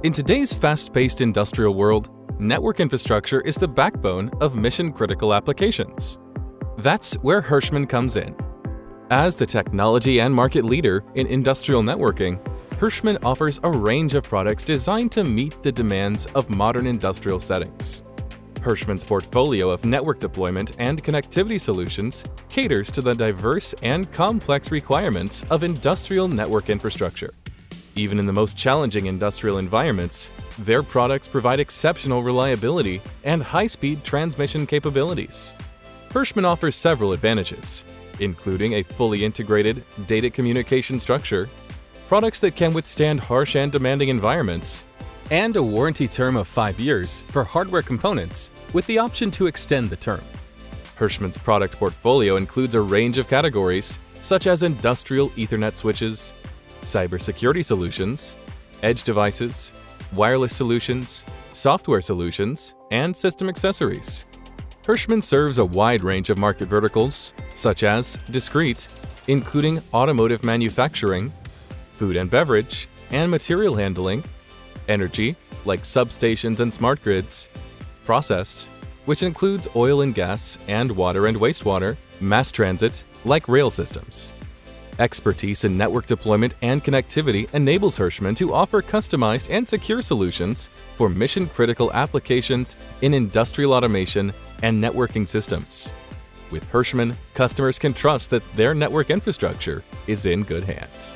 In today's fast-paced industrial world, network infrastructure is the backbone of mission-critical applications. That's where Hirschmann comes in. As the technology and market leader in industrial networking, Hirschmann offers a range of products designed to meet the demands of modern industrial settings. Hirschmann's portfolio of network deployment and connectivity solutions caters to the diverse and complex requirements of industrial network infrastructure. Even in the most challenging industrial environments, their products provide exceptional reliability and high-speed transmission capabilities. Hirschmann offers several advantages, including a fully integrated data communication structure, products that can withstand harsh and demanding environments, and a warranty term of 5 years for hardware components with the option to extend the term. Hirschmann's product portfolio includes a range of categories such as industrial Ethernet switches, cybersecurity solutions, edge devices, wireless solutions, software solutions, and system accessories. Hirschmann serves a wide range of market verticals, such as discrete, including automotive manufacturing, food and beverage, and material handling, energy, like substations and smart grids, process, which includes oil and gas and water and wastewater, mass transit, like rail systems. Expertise in network deployment and connectivity enables Hirschmann to offer customized and secure solutions for mission-critical applications in industrial automation and networking systems. With Hirschmann, customers can trust that their network infrastructure is in good hands.